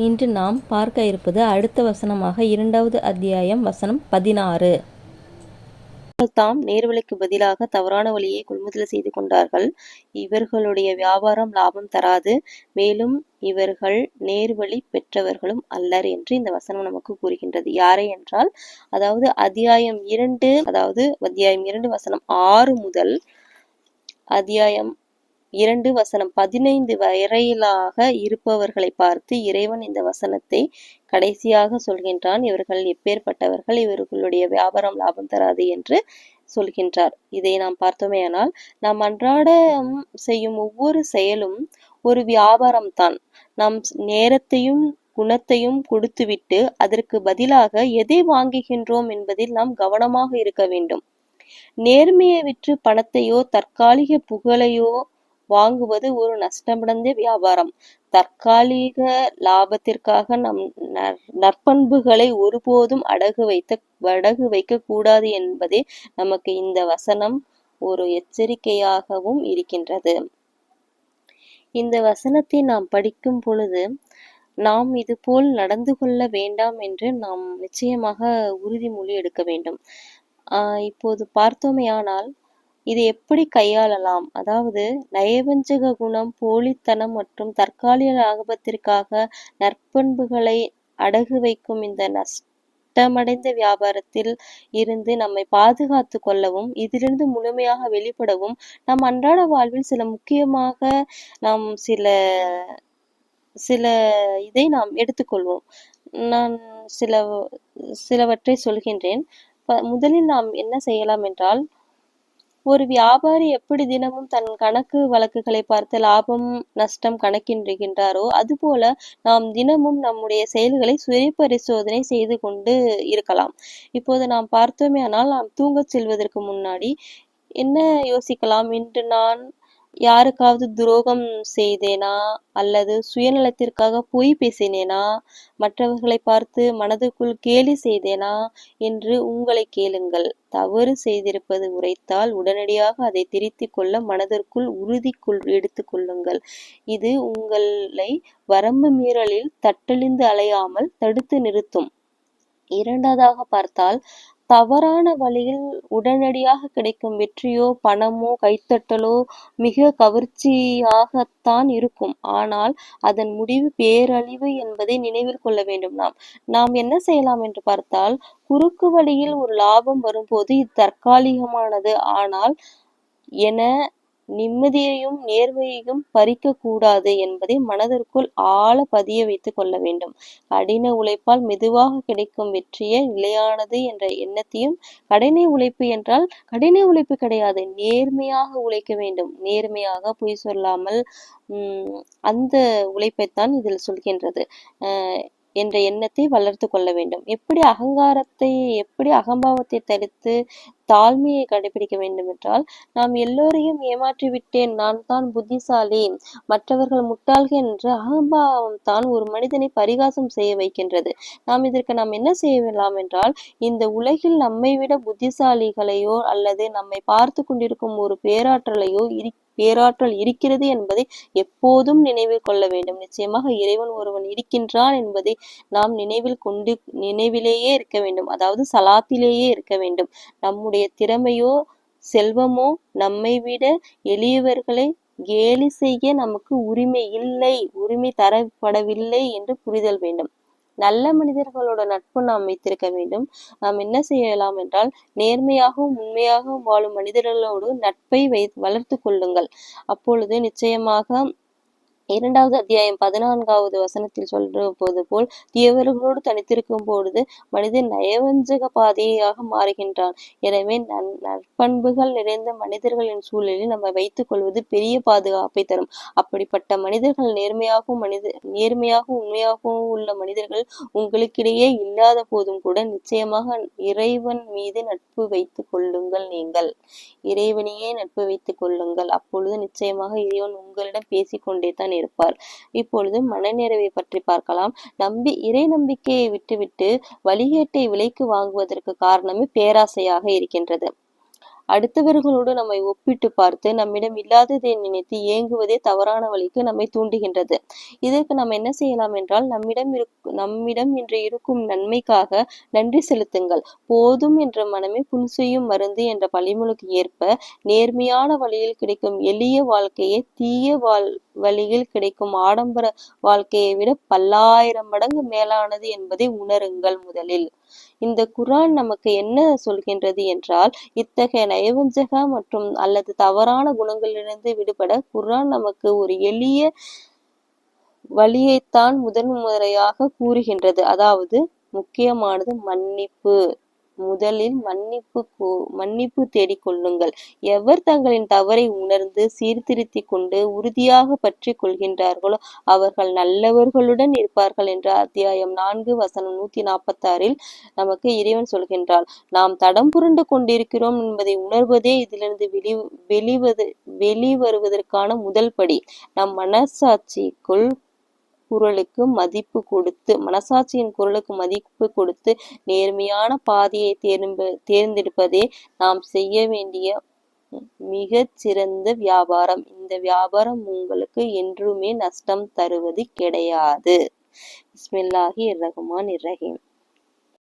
இன்று நாம் பார்க்க இருப்பது அடுத்த வசனமாக 2வது அத்தியாயம் வசனம் 16. தாம் நேர்வழிக்கு பதிலாக தவறான வழியை கொள்முதல் செய்து கொண்டார்கள். இவர்களுடைய வியாபாரம் லாபம் தராது, மேலும் இவர்கள் நேர்வழி பெற்றவர்களும் அல்லர் என்று இந்த வசனம் நமக்கு கூறுகின்றது. யாரை என்றால், அதாவது அத்தியாயம் 2 வசனம் 6 முதல் அத்தியாயம் 2 வசனம் 15 வரையிலாக இருப்பவர்களை பார்த்து இறைவன் இந்த வசனத்தை கடைசியாக சொல்கின்றான். இவர்கள் எப்பேற்பட்டவர்கள், இவர்களுடைய வியாபாரம் லாபம் தராது என்று சொல்கின்றார். இதை நாம் பார்த்தோமேயானால், நாம் அன்றாடம் செய்யும் ஒவ்வொரு செயலும் ஒரு வியாபாரம் தான். நாம் நேரத்தையும் குணத்தையும் கொடுத்துவிட்டு அதற்கு பதிலாக எதை வாங்குகின்றோம் என்பதில் நாம் கவனமாக இருக்க வேண்டும். நேர்மையை விற்று பணத்தையோ தற்காலிக புகழையோ வாங்குவது ஒரு நஷ்டமடைந்த வியாபாரம். தற்காலிக லாபத்திற்காக நம் நற்பண்புகளை ஒருபோதும் அடகு வைக்க கூடாது என்பதே நமக்கு இந்த வசனம் ஒரு எச்சரிக்கையாகவும் இருக்கின்றது. இந்த வசனத்தை நாம் படிக்கும் பொழுது நாம் இதுபோல் நடந்து கொள்ள வேண்டாம் என்று நாம் நிச்சயமாக உறுதிமொழி எடுக்க வேண்டும். இப்போது பார்த்தோமேயானால், இதை எப்படி கையாளலாம்? அதாவது நயவஞ்சக குணம், போலித்தனம் மற்றும் தற்காலிக லாபத்திற்காக நற்பண்புகளை அடகு வைக்கும் இந்த நஷ்டமடைந்த வியாபாரத்தில் இருந்து நம்மை பாதுகாத்து கொள்ளவும், இதிலிருந்து முழுமையாக வெளிப்படவும் நம் அன்றாட வாழ்வில் நாம் சில இதை நாம் எடுத்துக்கொள்வோம். நான் சிலவற்றை சொல்கின்றேன். முதலில் நாம் என்ன செய்யலாம் என்றால், ஒரு வியாபாரி எப்படி தினமும் தன் கணக்கு வழக்குகளை பார்த்து லாபம் நஷ்டம் கணக்கிடுகின்றாரோ, அதுபோல நாம் தினமும் நம்முடைய செயல்களை சுய பரிசோதனை செய்து கொண்டு இருக்கலாம். இப்போது நாம் பார்த்தோமேயானால், நாம் தூங்கச் செல்வதற்கு முன்னாடி என்ன யோசிக்கலாம்? இன்று நான் யாருக்காவது துரோகம் செய்தேனா, அல்லது சுயநலத்திற்காக பொய் பேசினேனா, மற்றவர்களை பார்த்து மனதுக்குள் கேலி செய்தேனா என்று உங்களை கேளுங்கள். தவறு செய்திருப்பது உரைத்தால் உடனடியாக அதை திருத்திக் கொள்ள மனதிற்குள் உறுதி எடுத்துக் கொள்ளுங்கள். இது உங்களை வரம்பு மீறலில் தட்டழிந்து அலையாமல் தடுத்து நிறுத்தும். இரண்டாவதாக பார்த்தால், தவறான வழியில் உடனடியாக கிடைக்கும் வெற்றியோ பணமோ கைத்தட்டலோ மிக கவர்ச்சியாகத்தான் இருக்கும். ஆனால் அதன் முடிவு பேரழிவு என்பதை நினைவில் கொள்ள வேண்டும். நாம் என்ன செய்யலாம் என்று பார்த்தால், குறுக்கு வழியில் ஒரு லாபம் வரும்போது இது தற்காலிகமானது, ஆனால் என நிம்மதியையும் நேர்மையையும் பறிக்க கூடாது என்பதை மனதிற்குள் ஆழ பதிய வைத்துக் கொள்ள வேண்டும். கடின உழைப்பால் மெதுவாக கிடைக்கும் வெற்றியே நிலையானது என்ற எண்ணத்தையும், கடின உழைப்பு என்றால் கடின உழைப்பு கிடையாது, நேர்மையாக உழைக்க வேண்டும். நேர்மையாக பொய் சொல்லாமல் அந்த உழைப்பைத்தான் இதில் சொல்கின்றது என்ற எண்ணத்தை வளர்த்து கொள்ள வேண்டும். எப்படி அகம்பாவத்தை தடுத்து தாழ்மையை கடைபிடிக்க வேண்டும் என்றால், நாம் எல்லோரையும் ஏமாற்றி விட்டேன், நான் தான் புத்திசாலி, மற்றவர்கள் முட்டாள்கள் என்ற அகம்பாவம் தான் ஒரு மனிதனை பரிகாசம் செய்ய வைக்கின்றது. இதற்கு நாம் என்ன செய்யலாம் என்றால், இந்த உலகில் நம்மை விட புத்திசாலிகளையோ அல்லது நம்மை பார்த்து கொண்டிருக்கும் ஒரு பேராற்றல் இருக்கிறது என்பதை எப்போதும் நினைவில் கொள்ள வேண்டும். நிச்சயமாக இறைவன் ஒருவன் இருக்கின்றான் என்பதை நாம் நினைவிலேயே இருக்க வேண்டும். அதாவது சலாத்திலேயே இருக்க வேண்டும். நம்முடைய திறமையோ செல்வமோ நம்மை விட எளியவர்களை கேலி செய்ய நமக்கு உரிமை தரப்படவில்லை என்று புரிதல் வேண்டும். நல்ல மனிதர்களோட நட்பு நாம் வைத்திருக்க வேண்டும். நாம் என்ன செய்யலாம் என்றால், நேர்மையாகவும் உண்மையாகவும் வாழும் மனிதர்களோடு நட்பை வளர்த்து கொள்ளுங்கள். அப்பொழுது நிச்சயமாக 2வது அத்தியாயம் 14வது வசனத்தில் சொல்வது போல், தீயவர்களோடு தனித்திருக்கும் பொழுது மனிதன் நயவஞ்சக பாதையாக மாறுகின்றான். எனவே நற்பண்புகள் நிறைந்த மனிதர்களின் சூழலில் நம்ம வைத்துக் கொள்வது பெரிய பாதுகாப்பை தரும். அப்படிப்பட்ட மனிதர்கள் நேர்மையாகவும் உண்மையாகவும் உள்ள மனிதர்கள் உங்களுக்கிடையே இல்லாத போதும் கூட நிச்சயமாக இறைவன் மீது நட்பு வைத்துக் கொள்ளுங்கள். நீங்கள் இறைவனையே நட்பு வைத்துக் கொள்ளுங்கள். அப்பொழுது நிச்சயமாக இறைவன் உங்களிடம் பேசிக்கொண்டே தான் இருப்பார். இப்பொழுது மனநிறைவை பற்றி பார்க்கலாம். இறை நம்பிக்கையை விட்டுவிட்டு வழிகேட்டை விலைக்கு வாங்குவதற்கு காரணமே பேராசையாக இருக்கின்றது. அடுத்தவர்களோடு நம்மை ஒப்பிட்டு பார்த்து நம்மிடம் இல்லாததை நினைத்து ஏங்குவதே தவறான வழிக்கு நம்மை தூண்டுகின்றது. இதற்கு நாம் என்ன செய்யலாம் என்றால், நம்மிடம் இன்று இருக்கும் நன்மைக்காக நன்றி செலுத்துங்கள். போதும் என்ற மனமே புண் செய்யும் மருந்து என்ற பழமொழிக்கு ஏற்ப நேர்மையான வழியில் கிடைக்கும் எளிய வாழ்க்கையை தீய வழியில் கிடைக்கும் ஆடம்பர வாழ்க்கையை விட பல்லாயிரம் மடங்கு மேலானது என்பதை உணருங்கள். முதலில் இந்த குர்ஆன் நமக்கு என்ன சொல்கின்றது என்றால், இத்தகைய நயவஞ்சக மற்றும் அல்லது தவறான குணங்களிலிருந்து விடுபட குர்ஆன் நமக்கு ஒரு எளிய வழியைத்தான் முதன்முறையாக கூறுகின்றது. அதாவது முக்கியமானது மன்னிப்பு. முதலில் மன்னிப்பு தேடிக்கொள்ளுங்கள். எவர் தங்களின் தவறை உணர்ந்து சீர்திருத்திக் கொண்டு உறுதியாக பற்றி கொள்கின்றார்களோ அவர்கள் நல்லவர்களுடன் இருப்பார்கள் என்ற அத்தியாயம் 4 வசனம் 146 நமக்கு இறைவன் சொல்கின்றார். நாம் தடம் புரண்டு கொண்டிருக்கிறோம் என்பதை உணர்வதே இதிலிருந்து வெளிவருவதற்கான முதல் படி. நம் மனசாட்சியின் குரலுக்கு மதிப்பு கொடுத்து நேர்மையான பாதையை தேர்ந்தெடுப்பதே நாம் செய்ய வேண்டிய மிகச் சிறந்த வியாபாரம். இந்த வியாபாரம் உங்களுக்கு என்றுமே நஷ்டம் தருவது கிடையாது. பிஸ்மில்லாஹிர் ரஹ்மானிர் ரஹீம்.